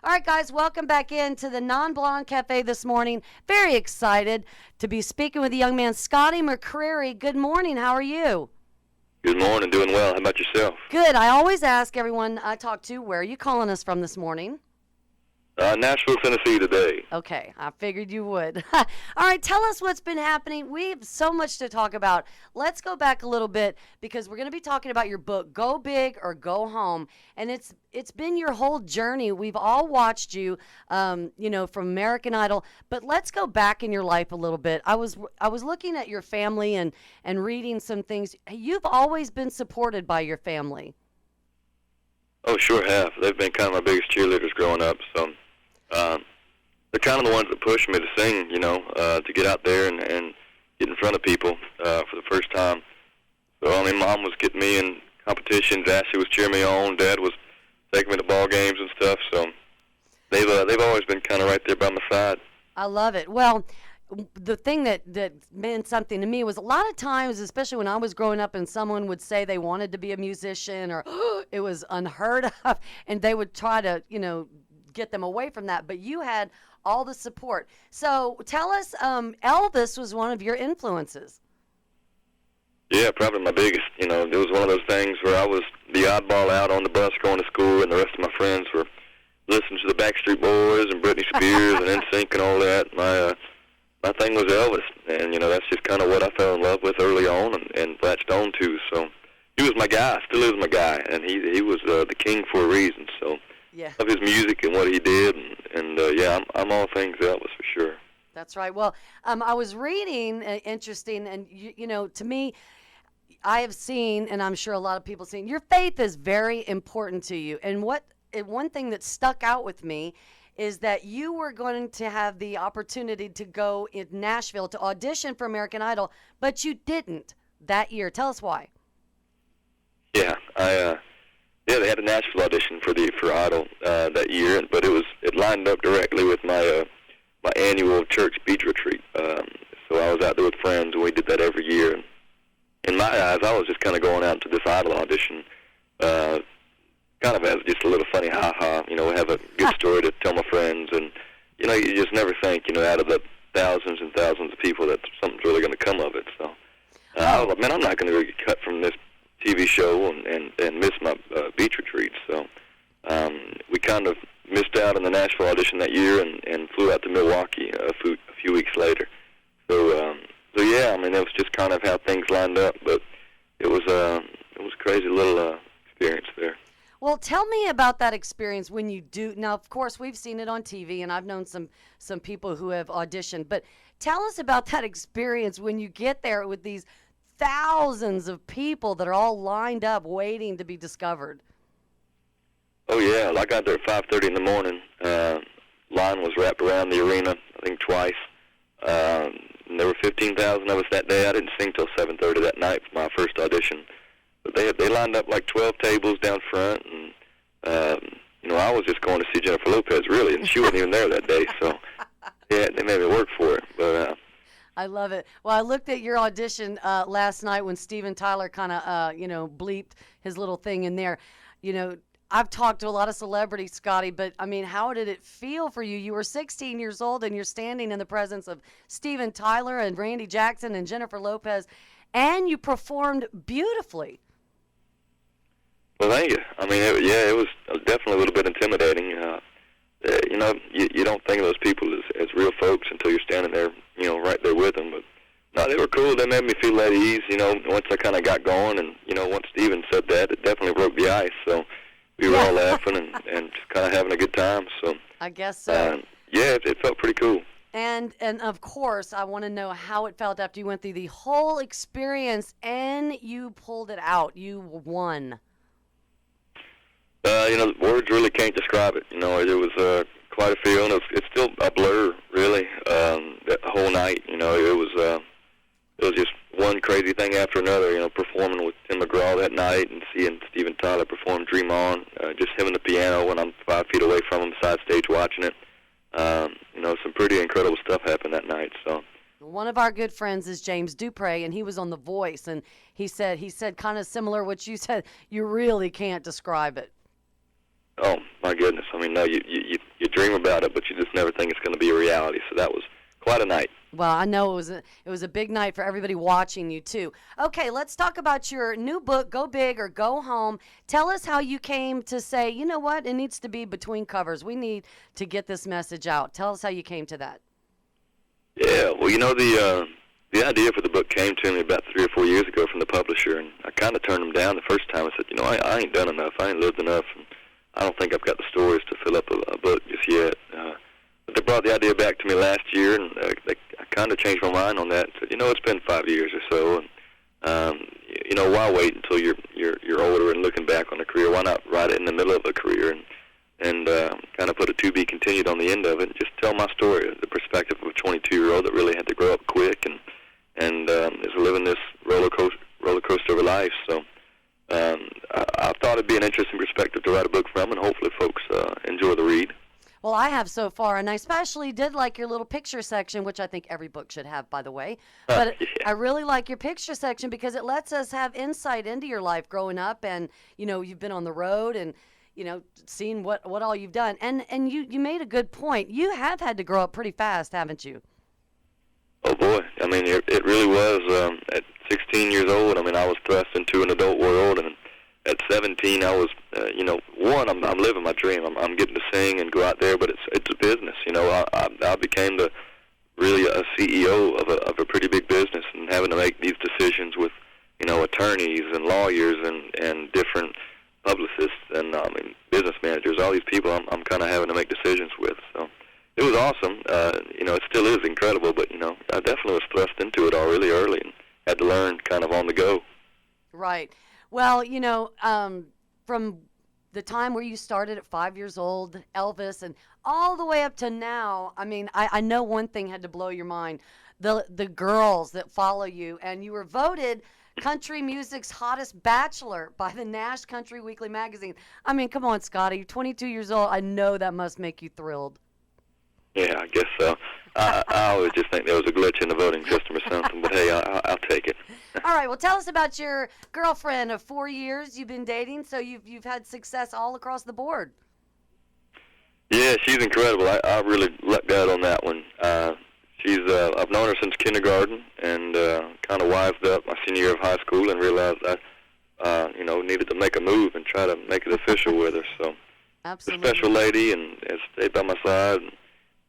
All right, guys, welcome back into the Non-Blonde Cafe this morning. Very excited to be speaking with the young man, Scotty McCreery. Good morning. How are you? Good morning. Doing well. How about yourself? Good. I always ask everyone I talk to, where are you calling us from this morning? Nashville, Tennessee today. Okay, I figured you would. All right, tell us what's been happening. We have so much to talk about. Let's go back a little bit because we're going to be talking about your book, Go Big or Go Home, and it's been your whole journey. We've all watched you, from American Idol, but let's go back in your life a little bit. I was looking at your family and reading some things. You've always been supported by your family. Oh, sure have. They've been kind of my biggest cheerleaders growing up, so they're kind of the ones that pushed me to sing, to get out there and get in front of people for the first time. So, Mom was getting me in competitions, Ashley was cheering me on, Dad was taking me to ball games and stuff, so they've always been kind of right there by my side. I love it. Well, the thing that meant something to me was a lot of times, especially when I was growing up and someone would say they wanted to be a musician or it was unheard of, and they would try to, get them away from that, but you had all the support. So tell us, Elvis was one of your influences. Yeah, probably my biggest. It was one of those things where I was the oddball out on the bus going to school, and the rest of my friends were listening to the Backstreet Boys and Britney Spears and NSYNC and all that. My thing was Elvis, and that's just kind of what I fell in love with early on and latched on to. So he was my guy, still is my guy, and he was the king for a reason. So. Yeah. Of his music and what he did, and I'm all things Elvis for sure. That's right. Well, I was reading, interesting, and to me, I have seen, and I'm sure a lot of people have seen, your faith is very important to you. And one thing that stuck out with me is that you were going to have the opportunity to go in Nashville to audition for American Idol, but you didn't that year. Tell us why. Yeah, they had a Nashville audition for Idol that year, but it lined up directly with my annual church beach retreat. So I was out there with friends, and we did that every year. And in my eyes, I was just kind of going out to this Idol audition, kind of as just a little funny ha-ha, have a good story to tell my friends. And, you just never think, out of the thousands and thousands of people that something's really going to come of it. So I was like, man, I'm not going to get cut from this TV show and miss my beach retreat. So we kind of missed out on the Nashville audition that year and flew out to Milwaukee a few weeks later. So yeah, it was just kind of how things lined up, but it was a crazy little experience there. Well, tell me about that experience when you do. Now, of course, we've seen it on TV, and I've known some people who have auditioned, but tell us about that experience when you get there with these thousands of people that are all lined up waiting to be discovered. Oh, yeah. I got there at 5:30 in the morning. Line was wrapped around the arena, I think twice. And there were 15,000 of us that day. I didn't sing till 7:30 that night for my first audition. But they lined up like 12 tables down front. And, I was just going to see Jennifer Lopez, really, and she wasn't even there that day. So, yeah, they made me work for it. But I love it. Well, I looked at your audition last night when Steven Tyler kind of, bleeped his little thing in there. I've talked to a lot of celebrities, Scotty, but, how did it feel for you? You were 16 years old, and you're standing in the presence of Steven Tyler and Randy Jackson and Jennifer Lopez, and you performed beautifully. Well, thank you. It was definitely a little bit intimidating. You don't think of those people as real folks until you're standing there, right there with them. But no, they were cool. They made me feel at ease, once I kind of got going. And, once Steven said that, it definitely broke the ice. So we were all laughing and just kind of having a good time. So I guess so. It felt pretty cool. And of course, I want to know how it felt after you went through the whole experience and you pulled it out. You won. Words really can't describe it. It was quite a feeling. It's still a blur, really. That whole night, it was just one crazy thing after another. Performing with Tim McGraw that night and seeing Steven Tyler perform "Dream On," just him and the piano when I'm 5 feet away from him, side stage watching it. Some pretty incredible stuff happened that night. So. One of our good friends is James Dupre, and he was on The Voice, and he said kind of similar what you said. You really can't describe it. oh my goodness. I mean, no, you dream about it, but you just never think it's going to be a reality. So that was quite a night. Well, I know it was a big night for everybody watching you too. Okay, let's talk about your new book, Go Big or Go Home. Tell us how you came to say, you know what, it needs to be between covers. We need to get this message out. Tell us how you came to that. Yeah, well, the idea for the book came to me about 3 or 4 years ago from the publisher, and I kind of turned them down the first time. I said, I ain't done enough. I ain't lived enough, and I don't think I've got the stories to fill up a book just yet. But they brought the idea back to me last year, and I kind of changed my mind on that. And said, it's been 5 years or so, and why wait until you're older and looking back on a career? Why not write it in the middle of a career and kind of put a to be continued on the end of it, and just tell my story, the perspective of a 22-year-old that really had to grow up quick and is living this roller coaster of a life. So I thought it'd be an interesting perspective to write a book from, and hopefully folks enjoy the read. Well, I have so far, and I especially did like your little picture section, which I think every book should have, by the way. But Yeah. I really like your picture section because it lets us have insight into your life growing up, and you've been on the road and seen what all you've done. And you made a good point. You have had to grow up pretty fast, haven't you? Oh boy, I mean it really was. At 16 years old, I mean I was thrust into an adult world, and at 17 I was, I'm living my dream. I'm getting to sing and go out there, but it's a business. I became really a CEO of a pretty big business, and having to make these decisions with attorneys and lawyers and different publicists and business managers, all these people I'm kind of having to make decisions with. So it was awesome. It still is incredible, but I definitely was thrust into it all really early and had to learn kind of on the go. Right. Well, from the time where you started at 5 years old, Elvis, and all the way up to now, I mean, I know one thing had to blow your mind, the girls that follow you, and you were voted country music's hottest bachelor by the Nash Country Weekly magazine. I mean, come on, Scotty, you're 22 years old. I know that must make you thrilled. Yeah, I guess so. I always just think there was a glitch in the voting system or something, but hey, I'll take it. All right, well, tell us about your girlfriend of 4 years you've been dating, so you've had success all across the board. Yeah, she's incredible. I really lucked out on that one. I've known her since kindergarten, and kind of wised up my senior year of high school and realized I needed to make a move and try to make it official with her. So, Absolutely. A special lady, and has stayed by my side. And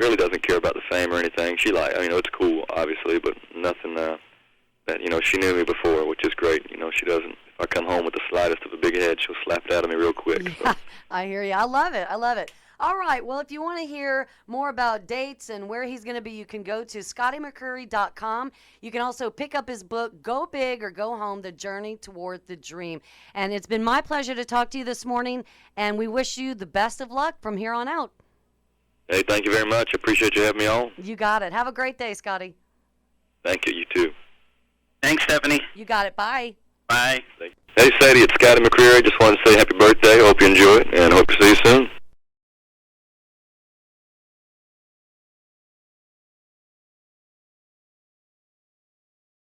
really doesn't care about the fame or anything. It's cool, obviously, but nothing that she knew me before, which is great. She doesn't. If I come home with the slightest of a big head, she'll slap it out of me real quick. Yeah, So. I hear you. I love it. All right. Well, if you want to hear more about dates and where he's going to be, you can go to ScottyMcCreery.com. You can also pick up his book, Go Big or Go Home, The Journey Toward the Dream. And it's been my pleasure to talk to you this morning, and we wish you the best of luck from here on out. Hey, thank you very much. I appreciate you having me on. You got it. Have a great day, Scotty. Thank you. You too. Thanks, Stephanie. You got it. Bye. Bye. Hey, Sadie, it's Scotty McCreery. Just wanted to say happy birthday. Hope you enjoy it, and hope to see you soon.